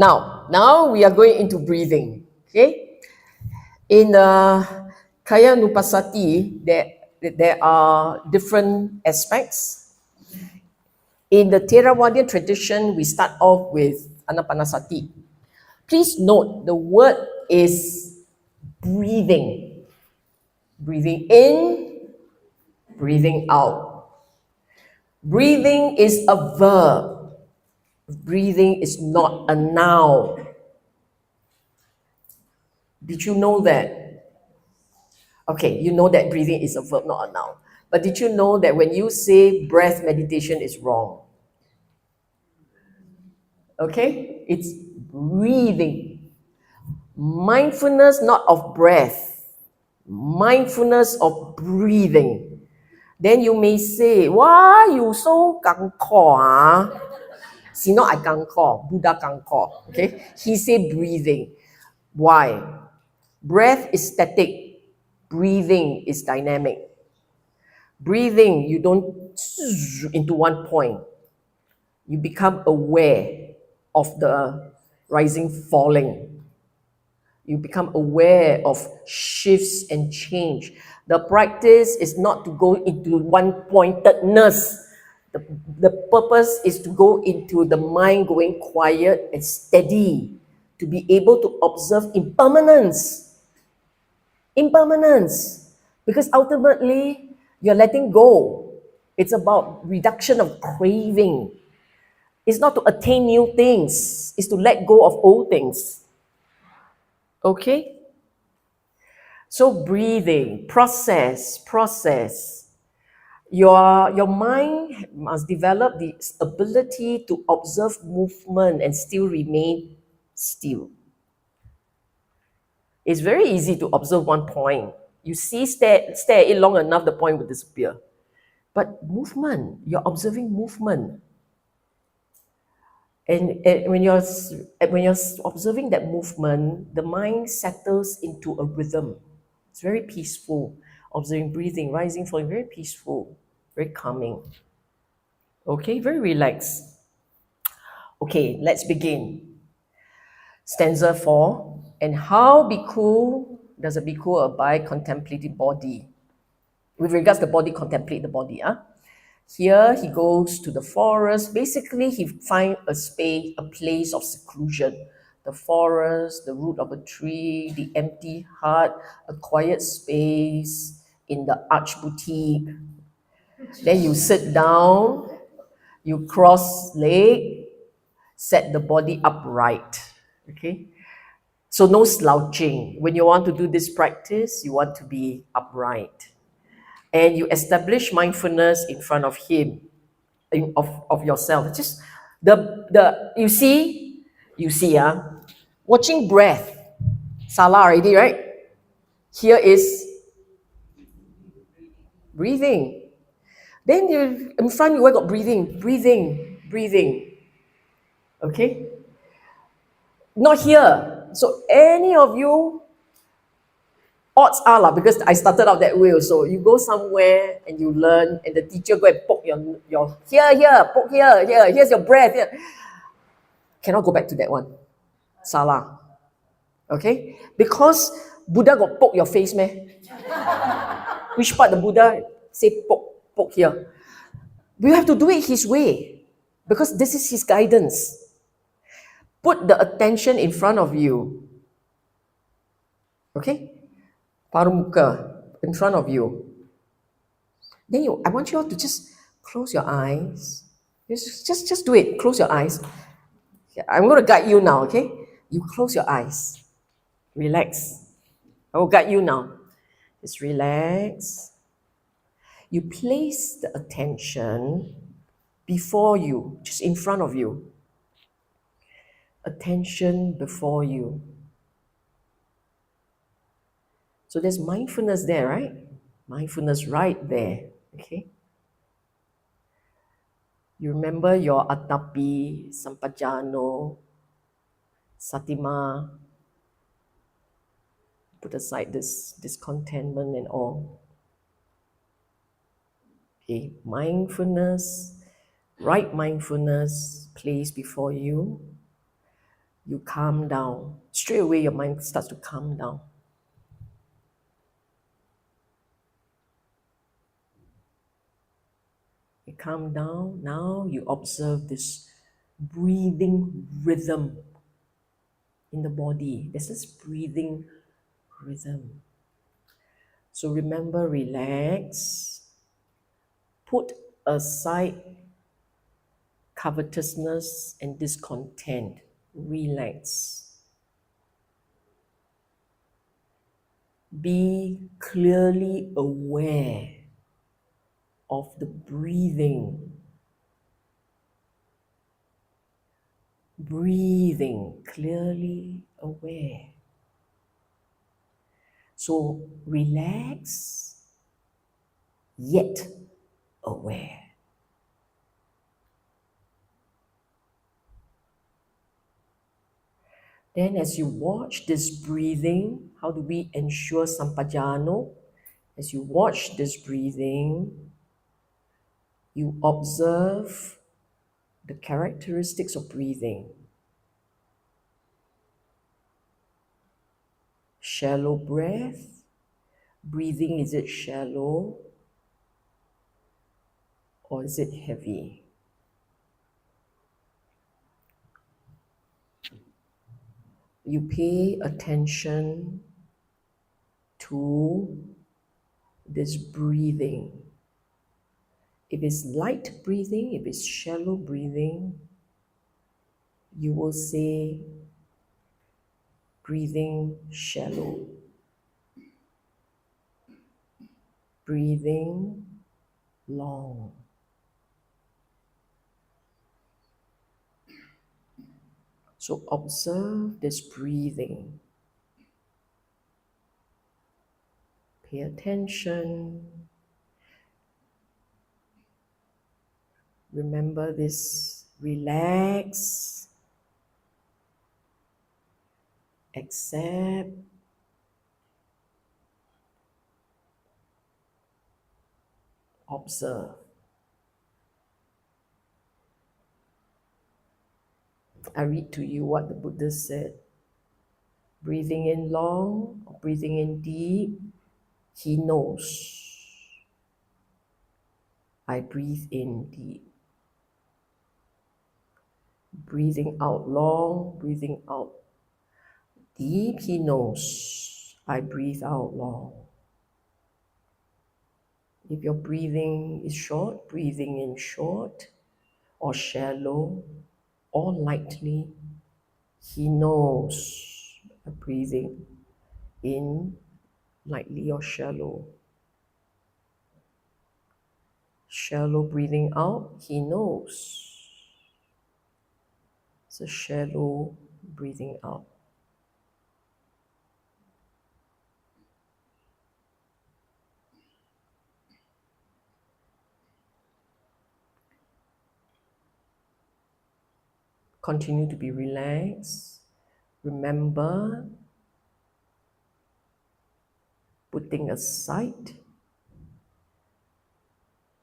Now we are going into breathing. Okay? In the Kaya Nupasati, there are different aspects. In the Theravada tradition, we start off with Anapanasati. Please note the word is breathing. Breathing in, breathing out. Breathing is a verb. Breathing is not a noun. Did you know that? Okay, you know that breathing is a verb, not a noun. But did you know that when you say breath meditation is wrong? Okay, it's breathing. Mindfulness not of breath, mindfulness of breathing. Then you may say, why you so gangko, ah? See, not I gangko, Buddha gangko. Okay, he said breathing. Why? Breath is static, breathing is dynamic. Breathing, you don't into one point. You become aware of the rising, falling. You become aware of shifts and change. The practice is not to go into one-pointedness. The purpose is to go into the mind going quiet and steady, to be able to observe impermanence. Impermanence. Because ultimately, you're letting go. It's about reduction of craving. It's not to attain new things. It's to let go of old things. Okay? So breathing, process. Your mind must develop the ability to observe movement and still remain still. It's very easy to observe one point. You see, stare at it long enough, the point will disappear. But movement, you're observing movement. And when you're observing that movement, the mind settles into a rhythm. It's very peaceful. Observing breathing, rising, falling, very peaceful, very calming. Okay, very relaxed. Okay, let's begin. Stanza 4. And how bhikkhu does a bhikkhu abide contemplating body? With regards to the body, contemplate the body. Here he goes to the forest. Basically, he finds a space, a place of seclusion. The forest, the root of a tree, the empty hut, a quiet space in the arch boutique. Then you sit down, you cross leg, set the body upright. Okay? So no slouching. When you want to do this practice, you want to be upright. And you establish mindfulness in front of him, of yourself. Just you see, watching breath. Salah already, right? Here is breathing. Then you in front you got breathing. Okay? Not here. So any of you, odds are lah, because I started out that way also. You go somewhere and you learn, and the teacher go and poke your poke here, here's your breath, here. Cannot go back to that one. Salah. Okay? Because Buddha got poke your face, meh? Which part the Buddha say poke here? We have to do it his way, because this is his guidance. Put the attention in front of you. Okay? Parumuka, in front of you. Then I want you all to just close your eyes. Just do it. Close your eyes. I'm going to guide you now, okay? You close your eyes. Relax. I will guide you now. Just relax. You place the attention before you, just in front of you. Attention before you. So there's mindfulness there, right? Mindfulness right there, okay? You remember your Atapi, Sampajano, Satima. Put aside this discontentment and all. Okay, mindfulness, right mindfulness placed before you. you calm down. Straight away, your mind starts to calm down. You calm down. Now you observe this breathing rhythm in the body. There's this breathing rhythm. So remember, relax. Put aside covetousness and discontent. Relax. Be clearly aware of the breathing. Breathing, clearly aware. So relax, yet aware. Then as you watch this breathing, how do we ensure sampajano? As you watch this breathing, you observe the characteristics of breathing. Shallow breath. Breathing, is it shallow or is it heavy? You pay attention to this breathing. If it's light breathing, if it's shallow breathing, you will say breathing shallow, breathing long. So observe this breathing. Pay attention. Remember this, relax, accept, observe. I read to you what the Buddhist said. Breathing in long, or breathing in deep, he knows. I breathe in deep. Breathing out long, breathing out deep, he knows. I breathe out long. If your breathing is short, breathing in short, or shallow, or lightly, he knows. Breathing in lightly or shallow. Shallow breathing out, he knows. So shallow breathing out. Continue to be relaxed. Remember, putting aside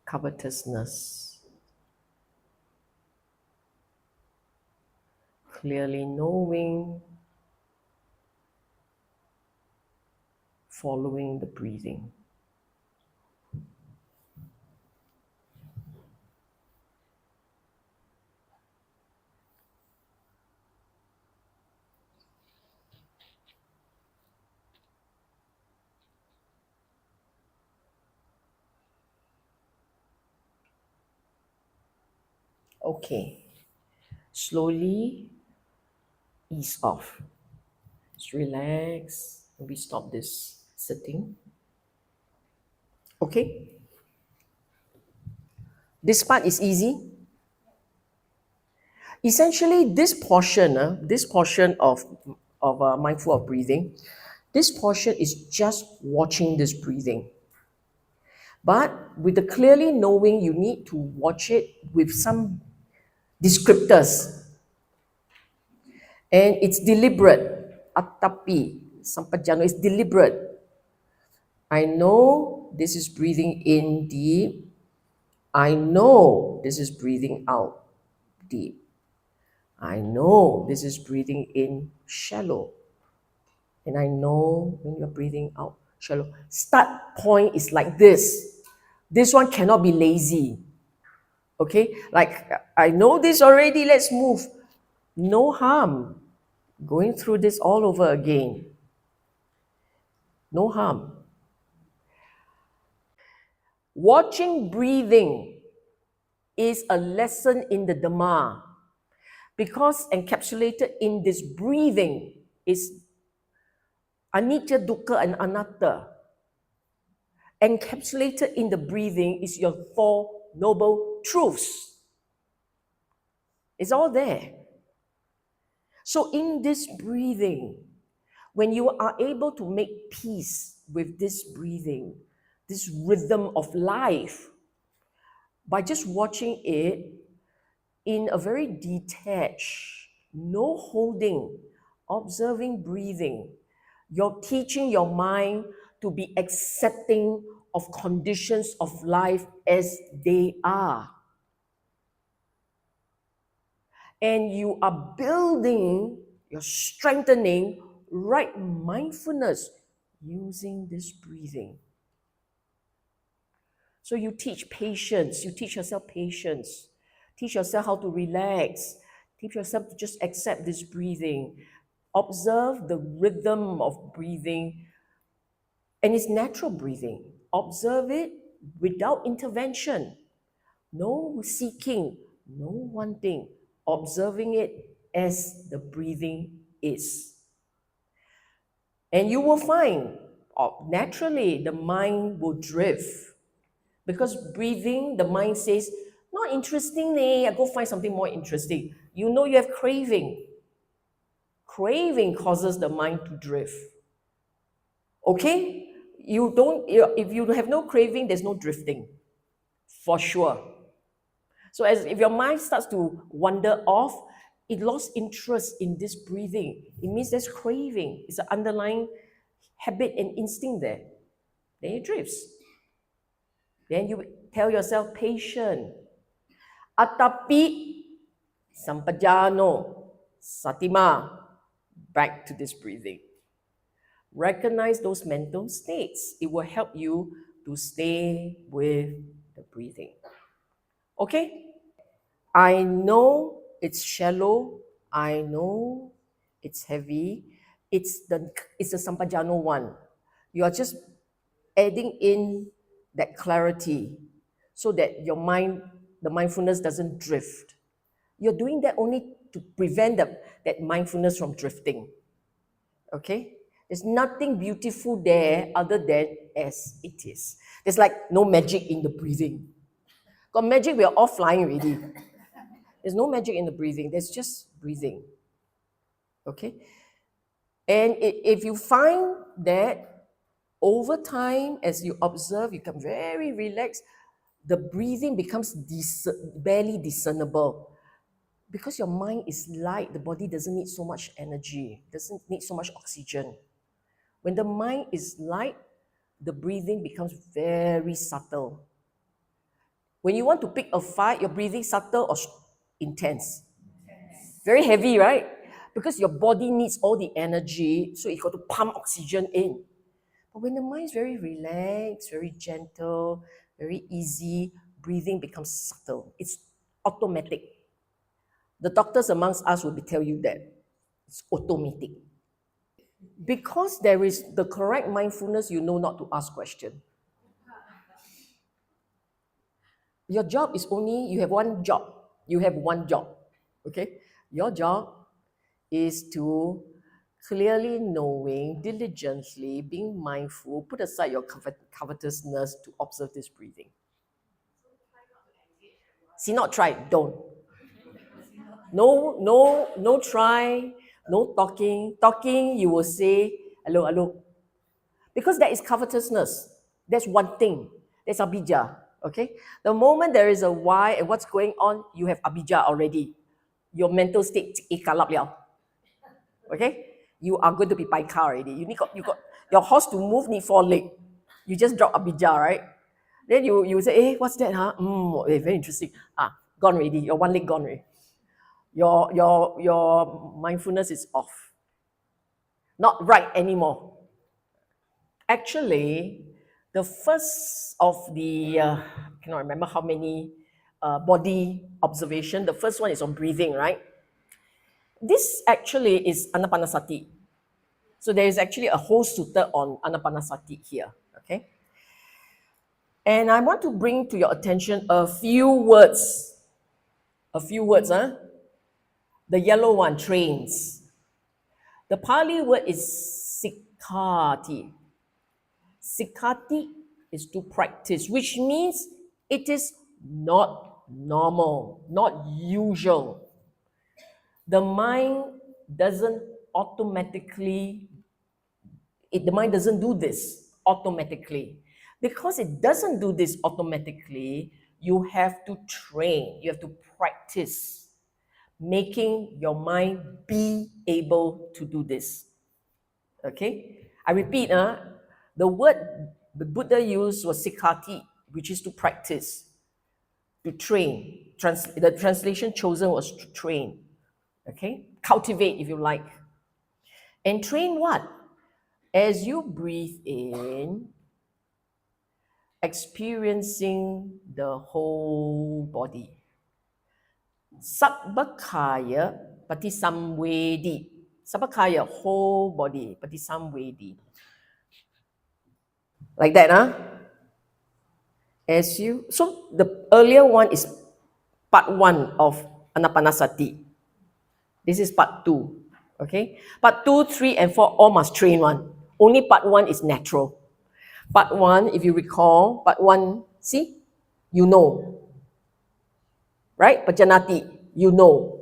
covetousness. Clearly knowing, following the breathing. Okay, slowly ease off. Just relax. We stop this sitting. Okay? This part is easy. Essentially, this portion of mindful of breathing, this portion is just watching this breathing. But with the clearly knowing, you need to watch it with some descriptors. And it's deliberate. Atapi, sampajano is deliberate. I know this is breathing in deep. I know this is breathing out deep. I know this is breathing in shallow. And I know when you're breathing out shallow. Start point is like this. This one cannot be lazy. Okay? Like, I know this already, let's move. No harm going through this all over again. No harm. Watching breathing is a lesson in the Dhamma because encapsulated in this breathing is anicca, dukkha, and anatta. Encapsulated in the breathing is your four noble truths. It's all there. So in this breathing, when you are able to make peace with this breathing, this rhythm of life, by just watching it in a very detached, no holding, observing breathing, you're teaching your mind to be accepting of conditions of life as they are. And you are building, you're strengthening right mindfulness using this breathing. So you teach patience, you teach yourself patience, teach yourself how to relax, teach yourself to just accept this breathing. Observe the rhythm of breathing, and it's natural breathing. Observe it without intervention. No seeking, no wanting. Observing it as the breathing is. And you will find, naturally, the mind will drift. Because breathing, the mind says, not interesting, I go find something more interesting. You know you have craving. Craving causes the mind to drift. Okay? If you have no craving, there's no drifting. For sure. So if your mind starts to wander off, it lost interest in this breathing. It means there's craving. It's an underlying habit and instinct there. Then it drifts. Then you tell yourself, patient. Atapi sampajano satima. Back to this breathing. Recognize those mental states. It will help you to stay with the breathing. Okay? I know it's shallow. I know it's heavy. It's the sampajano one. You are just adding in that clarity so that your mind, the mindfulness doesn't drift. You're doing that only to prevent that mindfulness from drifting. Okay? There's nothing beautiful there other than as it is. There's like no magic in the breathing. Got magic, we are all flying already. There's no magic in the breathing. There's just breathing. Okay? And if you find that over time, as you observe, you become very relaxed, the breathing becomes barely discernible. Because your mind is light, the body doesn't need so much energy, doesn't need so much oxygen. When the mind is light, the breathing becomes very subtle. When you want to pick a fight, your breathing subtle or intense? Very heavy, right? Because your body needs all the energy, so you got to pump oxygen in. But when the mind is very relaxed, very gentle, very easy, breathing becomes subtle. It's automatic. The doctors amongst us will tell you that it's automatic. Because there is the correct mindfulness, you know not to ask questions. Your job is only, you have one job. You have one job, okay? Your job is to clearly knowing, diligently, being mindful, put aside your covetousness to observe this breathing. See, not try, don't. No try, no talking. Talking, you will say, hello, hello. Because that is covetousness. That's one thing. That's abhijja, okay? The moment there is a why and what's going on, you have abhijja already. Your mental state kalap liao. Okay? You are going to be paika already. You got your horse to move, need 4 legs. You just drop abhijja, right? Then you say, what's that, huh? Very interesting. Gone already. Your 1 leg gone already. Your mindfulness is off, not right anymore. Actually, the first of the, I cannot remember how many body observation, the first one is on breathing, right? This actually is Anapanasati. So there is actually a whole sutta on Anapanasati here, okay? And I want to bring to your attention a few words. Huh? The yellow one, trains. The Pali word is sikkati. Sikkati is to practice, which means it is not normal, not usual. The mind doesn't automatically, the mind doesn't do this automatically. Because it doesn't do this automatically, you have to train, you have to practice making your mind be able to do this. Okay? I repeat, the word the Buddha used was sikkati, which is to practice, to train. The translation chosen was to train. Okay? Cultivate, if you like. And train what? As you breathe in, experiencing the whole body. Sabbakaya patisamvedi. Sabbakaya, whole body, patisamvedi. Like that, huh? So the earlier one is part 1 of Anapanasati. This is part 2. Okay? Part 2, 3, and 4 all must train one. Only part 1 is natural. Part 1, if you recall, part 1, see? You know. Right? Pajanati, you know.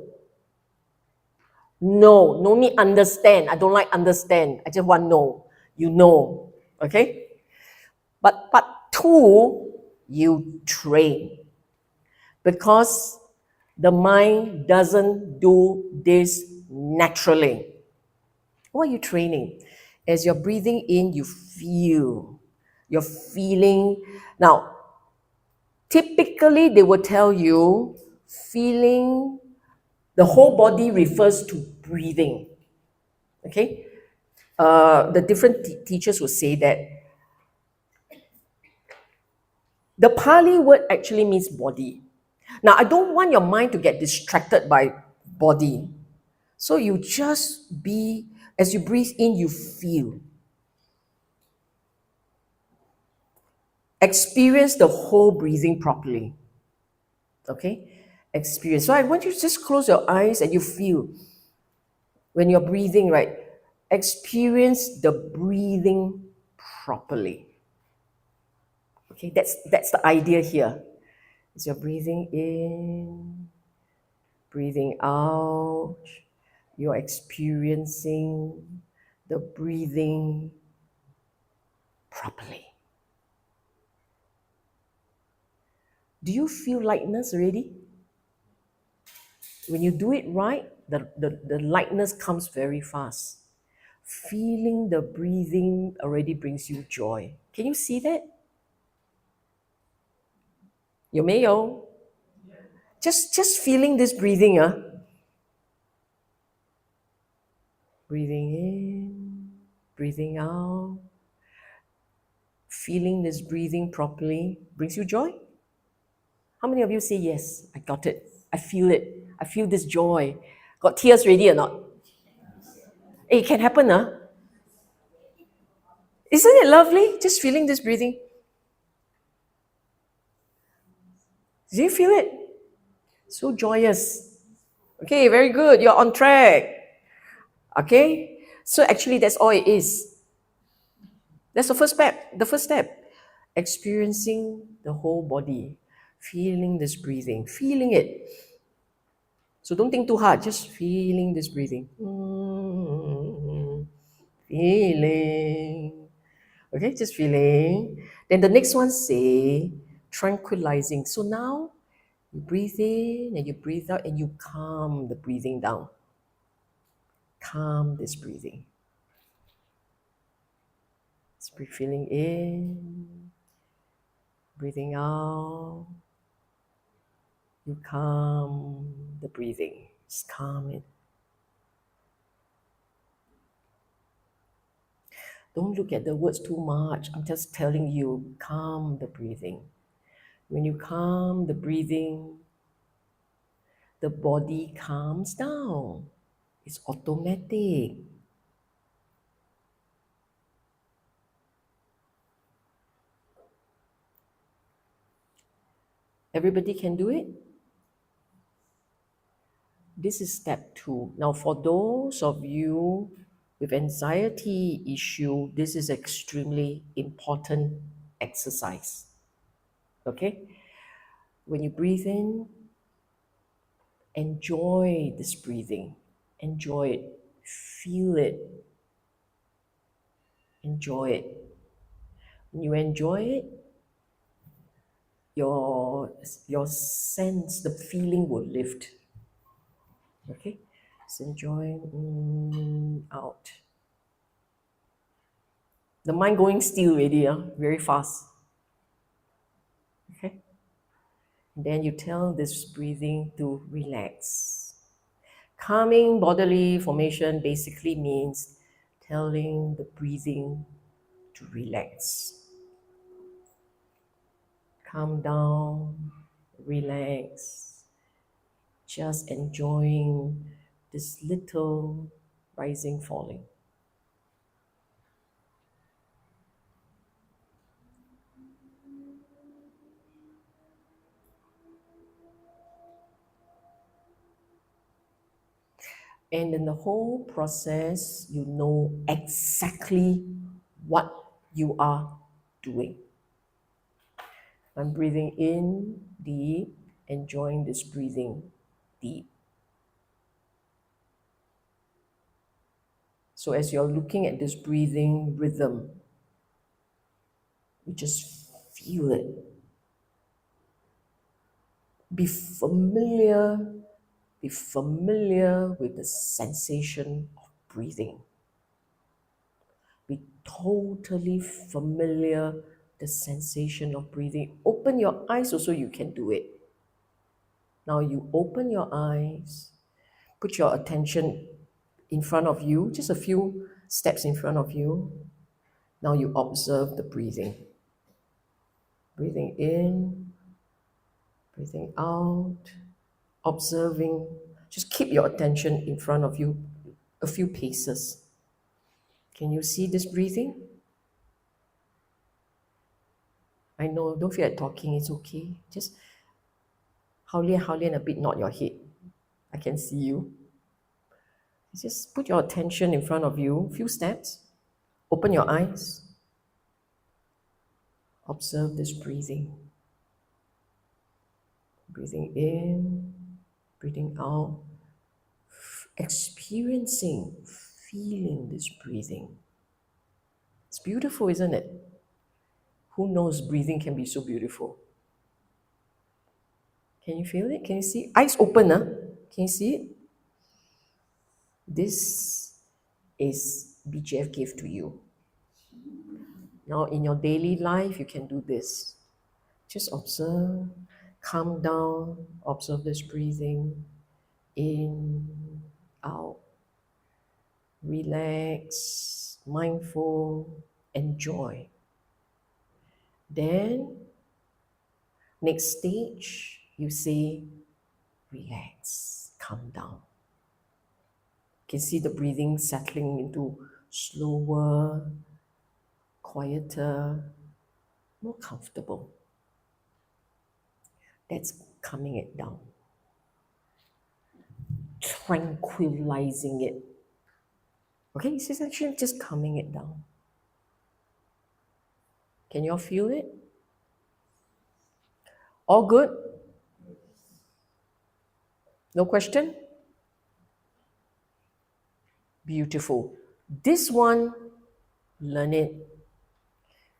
No need understand. I don't like understand. I just want know. You know. Okay? But part 2, you train. Because the mind doesn't do this naturally. What are you training? As you're breathing in, you feel. You're feeling. Now, typically they will tell you feeling, the whole body refers to breathing. Okay? The different teachers will say that the Pali word actually means body. Now, I don't want your mind to get distracted by body. So you just be, as you breathe in, you feel. Experience the whole breathing properly. Okay? Experience. So I want you to just close your eyes and you feel. When you're breathing, right? Experience the breathing properly. Okay, that's the idea here. As you're breathing in, breathing out, you're experiencing the breathing properly. Do you feel lightness already? When you do it right, the lightness comes very fast. Feeling the breathing already brings you joy. Can you see that? 有没有? Just feeling this breathing, breathing in, breathing out. Feeling this breathing properly brings you joy? How many of you say, yes, I got it. I feel it. I feel this joy. Got tears ready or not? It can happen, Isn't it lovely? Just feeling this breathing. Do you feel it? So joyous. Okay, very good. You're on track. Okay? So actually, that's all it is. That's the first step. The first step. Experiencing the whole body. Feeling this breathing. Feeling it. So don't think too hard. Just feeling this breathing. Feeling. Okay, just feeling. Then the next one say tranquilizing. So now you breathe in and you breathe out and you calm the breathing down. Calm this breathing. Just feeling in, breathing out. You calm the breathing. Just calm it. Don't look at the words too much. I'm just telling you, calm the breathing. When you calm the breathing, the body calms down. It's automatic. Everybody can do it? This is step 2. Now, for those of you with anxiety issue, this is extremely important exercise. Okay? When you breathe in, enjoy this breathing. Enjoy it. Feel it. Enjoy it. When you enjoy it, your sense, the feeling will lift. Okay? Just enjoy out. The mind going still already, very fast. Okay? Then you tell this breathing to relax. Calming bodily formation basically means telling the breathing to relax. Calm down, relax, just enjoying this little rising, falling. And in the whole process, you know exactly what you are doing. I'm breathing in deep, enjoying this breathing deep. So as you're looking at this breathing rhythm, you just feel it. Be familiar with the sensation of breathing. Be totally familiar with the sensation of breathing. Open your eyes also, you can do it. Now you open your eyes, put your attention in front of you, just a few steps in front of you. Now you observe the breathing. Breathing in, breathing out, observing. Just keep your attention in front of you a few paces. Can you see this breathing? I know, don't feel like talking, it's okay. Just hao-lian a bit, nod your head. I can see you. Just put your attention in front of you, few steps. Open your eyes. Observe this breathing. Breathing in, breathing out. Experiencing, feeling this breathing. It's beautiful, isn't it? Who knows breathing can be so beautiful? Can you feel it? Can you see? Eyes open, huh? Can you see it? This is BGF gift to you. Now, in your daily life, you can do this. Just observe, calm down, observe this breathing. In, out. Relax, mindful, enjoy. Then, next stage, you say, relax, calm down. You can see the breathing settling into slower, quieter, more comfortable. That's calming it down. Tranquilizing it. Okay, this is actually just calming it down. Can you all feel it? All good? No question? Beautiful. This one, learn it.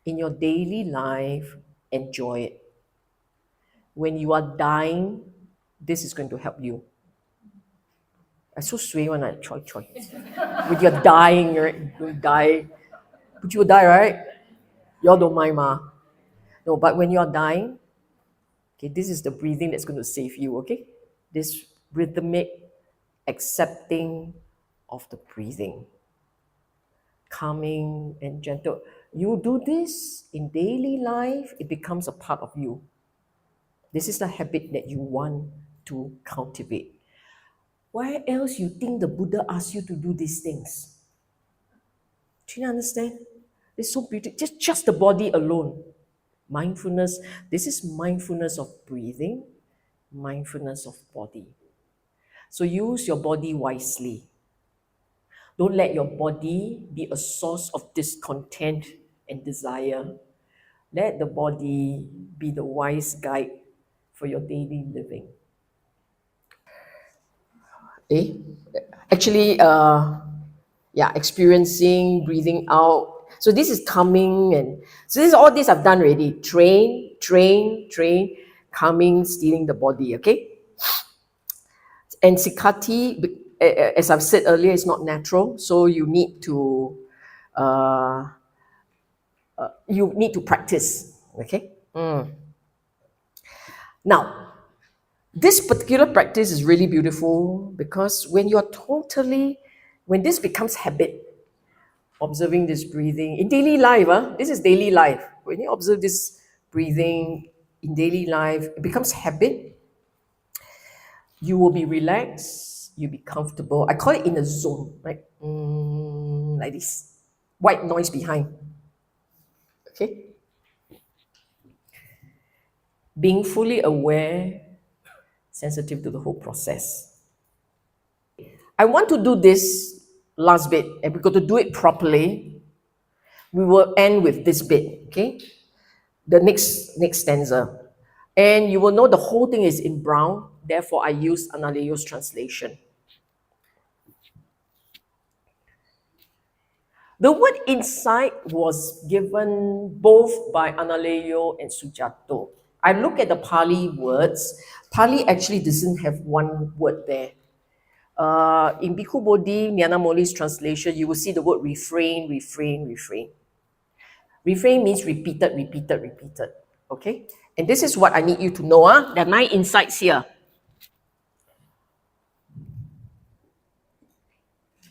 In your daily life, enjoy it. When you are dying, this is going to help you. I so Swee when I try. When you're dying, right? You die. But you will die, right? You all don't mind, ma. No, but when you're dying, okay, this is the breathing that's going to save you, okay? This rhythmic accepting of the breathing. Calming and gentle. You do this in daily life, it becomes a part of you. This is the habit that you want to cultivate. Why else you think the Buddha asked you to do these things? Do you understand? It's so beautiful. Just the body alone. Mindfulness. This is mindfulness of breathing, mindfulness of body. So use your body wisely. Don't let your body be a source of discontent and desire. Let the body be the wise guide for your daily living. Actually, experiencing, breathing out. So this is coming, and so this is all this I've done already. Train, calming, stealing the body, okay? And sikati, as I've said earlier, is not natural, so you need to practice, okay? Now, this particular practice is really beautiful because when this becomes habit, observing this breathing in daily life, this is daily life. When you observe this breathing in daily life, it becomes habit. You will be relaxed, you'll be comfortable. I call it in a zone, right? Like this. White noise behind. Okay? Being fully aware, sensitive to the whole process. I want to do this last bit, and we're going to do it properly. We will end with this bit, okay? The next stanza. And you will know the whole thing is in brown, therefore I use Analayo's translation. The word insight was given both by Analayo and Sujato. I look at the Pali words. Pali actually doesn't have one word there. In Bhikkhu Bodhi, Nyanamoli's translation, you will see the word refrain. Refrain means repeated. Okay? And this is what I need you to know. There are 9 insights here.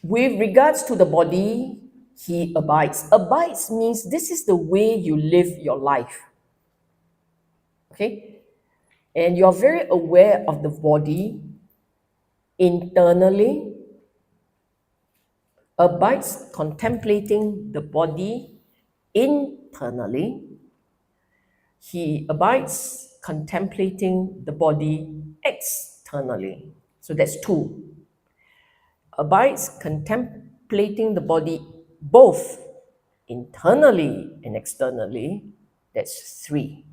With regards to the body, he abides. Abides means this is the way you live your life. Okay? And you're very aware of the body internally. Abides contemplating the body internally. He abides contemplating the body externally. So that's 2. Abides contemplating the body both internally and externally. That's 3.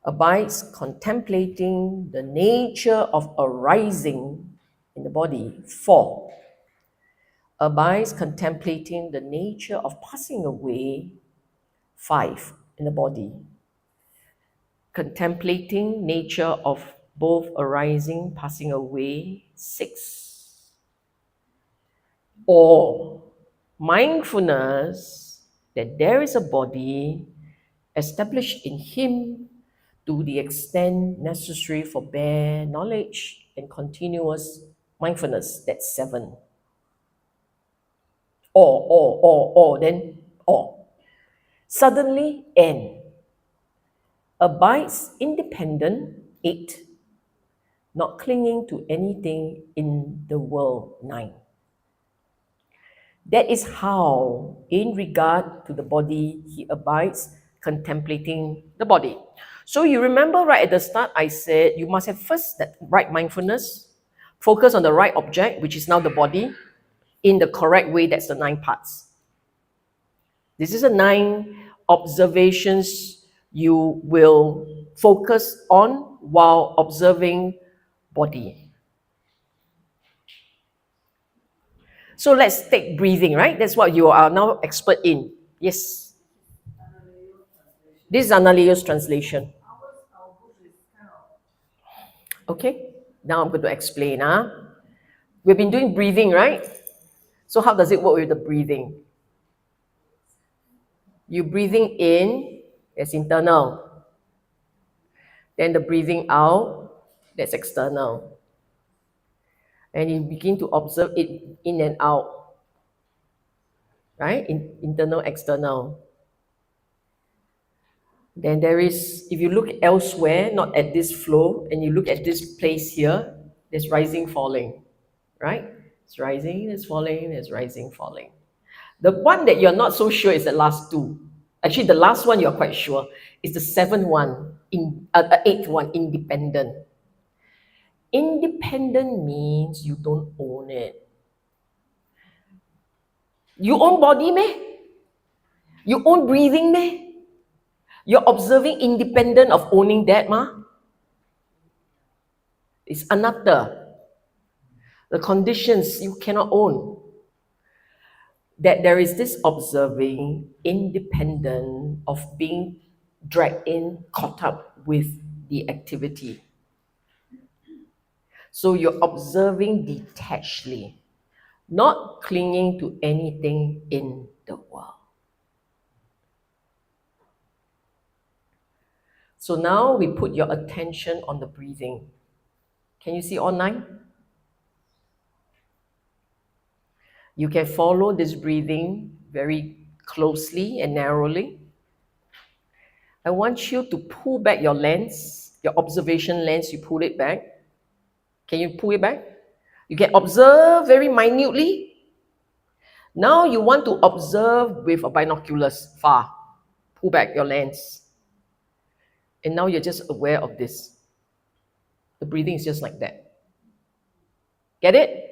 Abides contemplating the nature of arising in the body. 4. Abides contemplating the nature of passing away. 5. In the body. Contemplating nature of both arising, passing away. 6. Or mindfulness that there is a body established in him to the extent necessary for bare knowledge and continuous mindfulness. That's 7. Then suddenly and abides independent. 8. Not clinging to anything in the world. 9. That is how, in regard to the body, he abides contemplating the body. So you remember right at the start, I said you must have first that right mindfulness, focus on the right object, which is now the body, in the correct way. That's the 9 parts. This is the 9 observations you will focus on while observing body. So let's take breathing, right? That's what you are now expert in. Yes. This is Analayo's translation. Okay, now I'm going to explain. We've been doing breathing, right? So how does it work with the breathing? You breathing in, that's internal. Then the breathing out, that's external. And you begin to observe it in and out, right? Internal, external. Then there is, if you look elsewhere, not at this flow, and you look at this place here, there's rising, falling, right? It's rising, it's falling, it's rising, falling. The one that you're not so sure is the last two. Actually, the last one you're quite sure is the seventh one, eighth one, independent. Independent means you don't own it. You own body, meh? You own breathing, meh? You're observing independent of owning that, ma? It's anatta. The conditions you cannot own. That there is this observing independent of being dragged in, caught up with the activity. So you're observing detachedly, not clinging to anything in the world. So now we put your attention on the breathing. Can you see all 9? You can follow this breathing very closely and narrowly. I want you to pull back your lens, your observation lens, you pull it back. Can you pull it back? You can observe very minutely. Now you want to observe with a binoculars far. Pull back your lens. And now you're just aware of this. The breathing is just like that. Get it?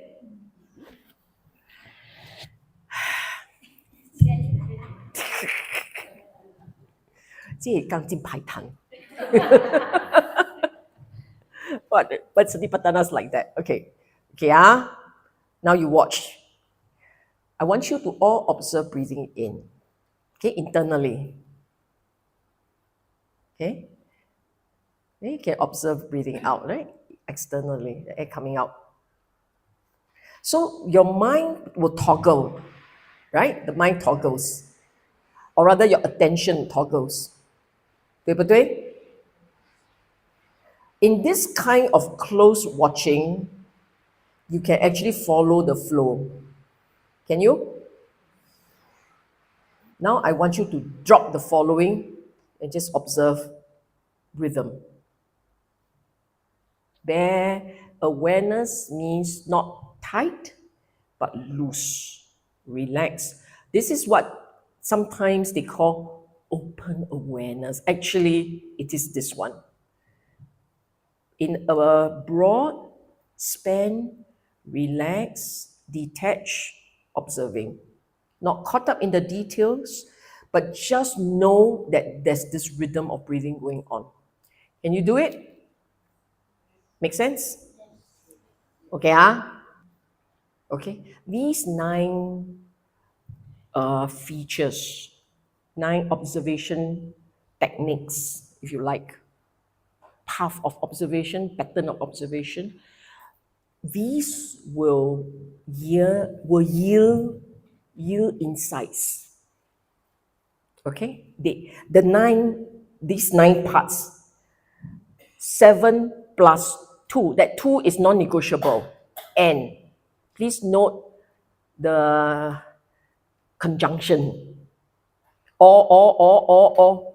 But Satipatthana is like that. Okay. Okay, now you watch. I want you to all observe breathing in. Okay, internally. Okay? You can observe breathing out, right? Externally, the air coming out. So your mind will toggle, right? The mind toggles. Or rather, your attention toggles. 对不对? In this kind of close watching, you can actually follow the flow. Can you? Now I want you to drop the following and just observe rhythm. Bare awareness means not tight, but loose, relax. This is what sometimes they call open awareness. Actually, it is this one. In a broad span, relax, detach, observing. Not caught up in the details, but just know that there's this rhythm of breathing going on. Can you do it? Make sense? Okay, Okay. These 9 features, 9 observation techniques, if you like, path of observation, pattern of observation, these will yield insights. Okay? These 9 parts, 7 plus 2, that 2 is non-negotiable. And please note the conjunction. Or,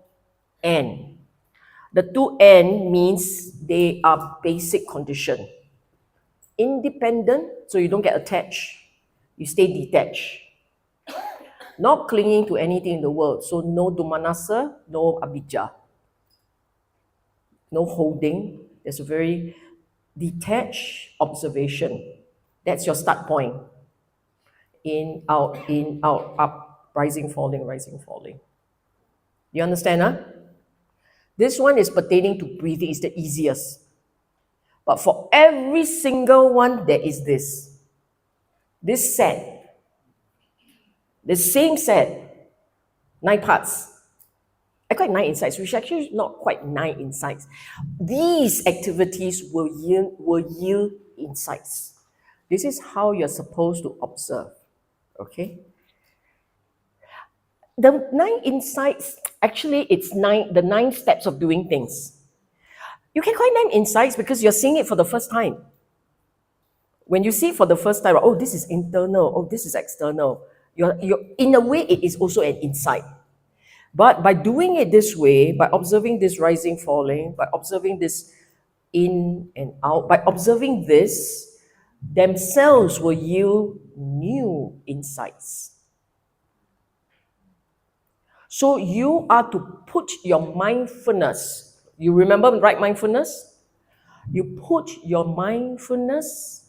and. The 2 and means they are basic condition. Independent, so you don't get attached. You stay detached. Not clinging to anything in the world. So no domanassa, no abhijja. No holding. There's a very detached observation. That's your start point. In, out, up, rising, falling, rising, falling. You understand, This one is pertaining to breathing, it's the easiest. But for every single one, there is this. This set. The same set. 9 parts. I got 9 insights, which actually is not quite 9 insights. These activities will yield insights. This is how you're supposed to observe. Okay? The 9 insights, actually it's the 9 steps of doing things. You can call it 9 insights because you're seeing it for the first time. When you see for the first time, oh, this is internal, oh, this is external, you're in a way, it is also an insight. But by doing it this way, by observing this rising, falling, by observing this in and out, by observing this, themselves will yield new insights. So you are to put your mindfulness, you remember right mindfulness? You put your mindfulness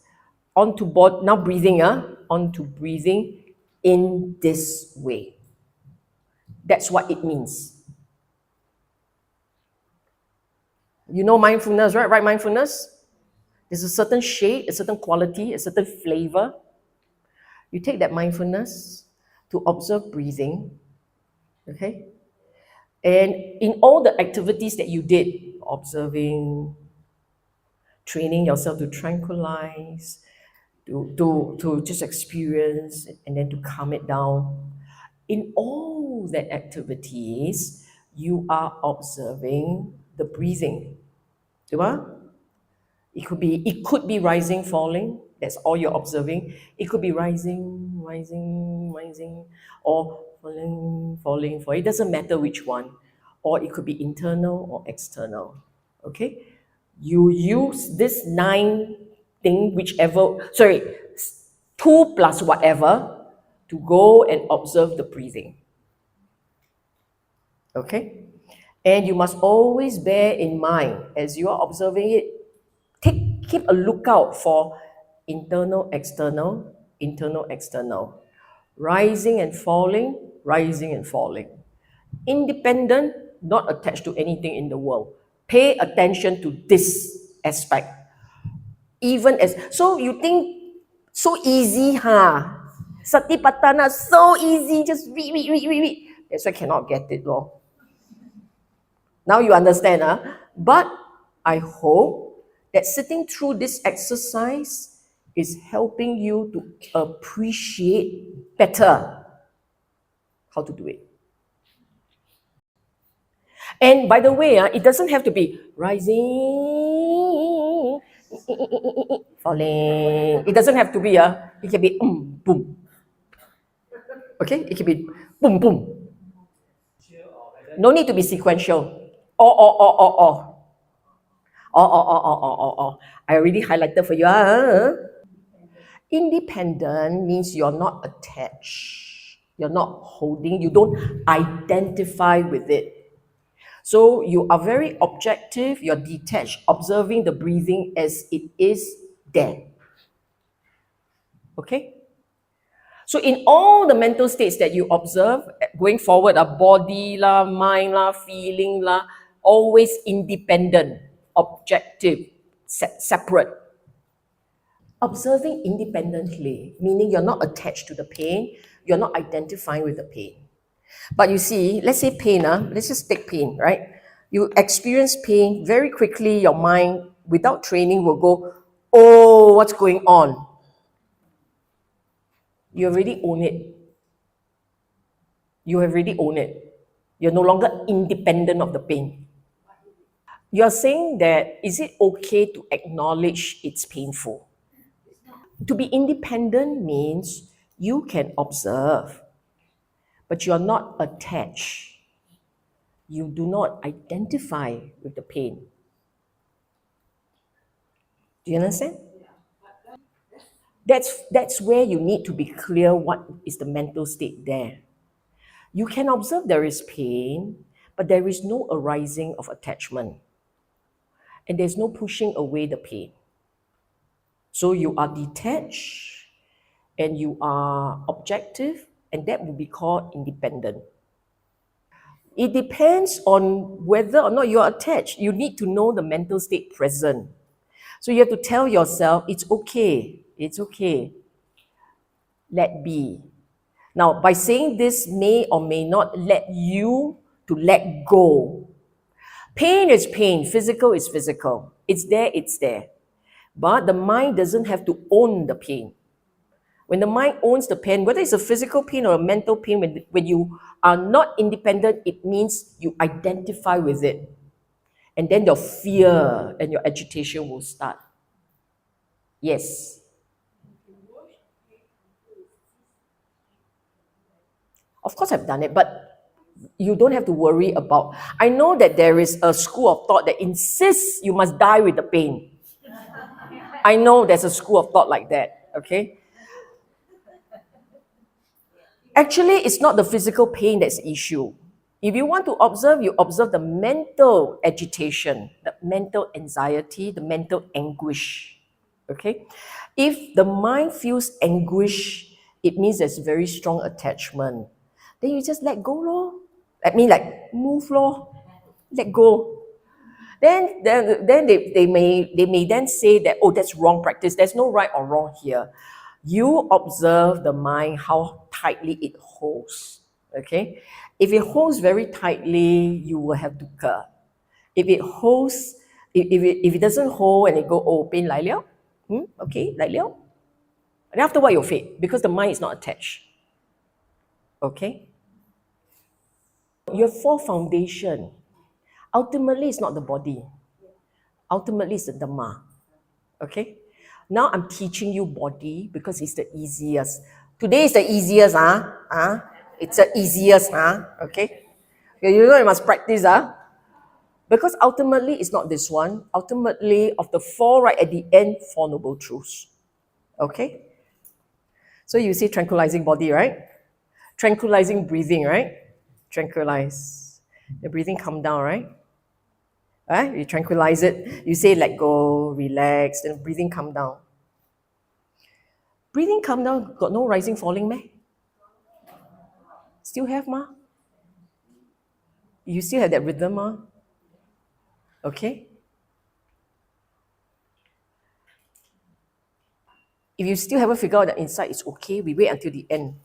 onto body, now breathing, onto breathing in this way. That's what it means. You know mindfulness, right? Right mindfulness? There's a certain shade, a certain quality, a certain flavor. You take that mindfulness to observe breathing, okay? And in all the activities that you did, observing, training yourself to tranquilize, to just experience, and then to calm it down. In all that activities, you are observing the breathing. It could be rising, falling. That's all you're observing. It could be rising, or falling. It doesn't matter which one. Or it could be internal or external. Okay? You use this 9 thing, 2 plus whatever, to go and observe the breathing. Okay? And you must always bear in mind, as you are observing it, keep a lookout for internal, external, rising and falling, independent, not attached to anything in the world. Pay attention to this aspect. Even as, so you think, so easy, Satipatthana, so easy, just read. That's why I cannot get it, Lord. Now you understand, But I hope that sitting through this exercise is helping you to appreciate better how to do it. And by the way, it doesn't have to be rising, falling. It doesn't have to be, it can be boom. Okay? It can be boom. No need to be sequential. Or. I already highlighted for you. Independent means you're not attached. You're not holding. You don't identify with it. So you are very objective. You're detached, observing the breathing as it is there. Okay? So in all the mental states that you observe, going forward, body la, mind la, feeling la, always independent, objective, separate. Observing independently, meaning you're not attached to the pain, you're not identifying with the pain. But you see, let's say pain, let's just take pain, right? You experience pain, very quickly your mind, without training, will go, oh, what's going on? You already own it. You have already owned it. You're no longer independent of the pain. You're saying that, is it okay to acknowledge it's painful? To be independent means you can observe, but you're not attached. You do not identify with the pain. Do you understand? That's where you need to be clear what is the mental state there. You can observe there is pain, but there is no arising of attachment. And there's no pushing away the pain. So you are detached and you are objective, and that will be called independent. It depends on whether or not you are attached. You need to know the mental state present. So you have to tell yourself, it's okay. Let be. Now, by saying this may or may not let you to let go. Pain is pain, physical is physical. It's there. But the mind doesn't have to own the pain. When the mind owns the pain, whether it's a physical pain or a mental pain, when you are not independent, it means you identify with it. And then your fear and your agitation will start. Yes. Of course I've done it, but you don't have to worry about. I know that there is a school of thought that insists you must die with the pain. I know there's a school of thought like that, okay? Actually, it's not the physical pain that's the issue. If you want to observe, you observe the mental agitation, the mental anxiety, the mental anguish, okay? If the mind feels anguish, it means there's very strong attachment. Then you just let go, lor. I mean, like, move, lor. Let go. Then they may then say that, oh, that's wrong practice. There's no right or wrong here. You observe the mind, how tightly it holds. Okay? If it holds very tightly, you will have dukkha. If it holds, if it doesn't hold and it go, oh, pain lai liao, okay, lai liao. And after what you'll fade, because the mind is not attached. Okay? Your four foundation, ultimately it's not the body. Ultimately it's the Dhamma. Okay? Now I'm teaching you body because it's the easiest. Today is the easiest, It's the easiest, Okay? You know you must practice, Because ultimately it's not this one. Ultimately, of the four, right at the end, Four Noble Truths. Okay? So you see tranquilizing body, right? Tranquilizing breathing, right? Tranquilize. The breathing come down, right? You tranquilize it. You say let go, relax, then breathing come down. Breathing come down, got no rising, falling, meh? Still have, ma? You still have that rhythm, ma? Okay? If you still haven't figured out that inside, it's okay. We wait until the end.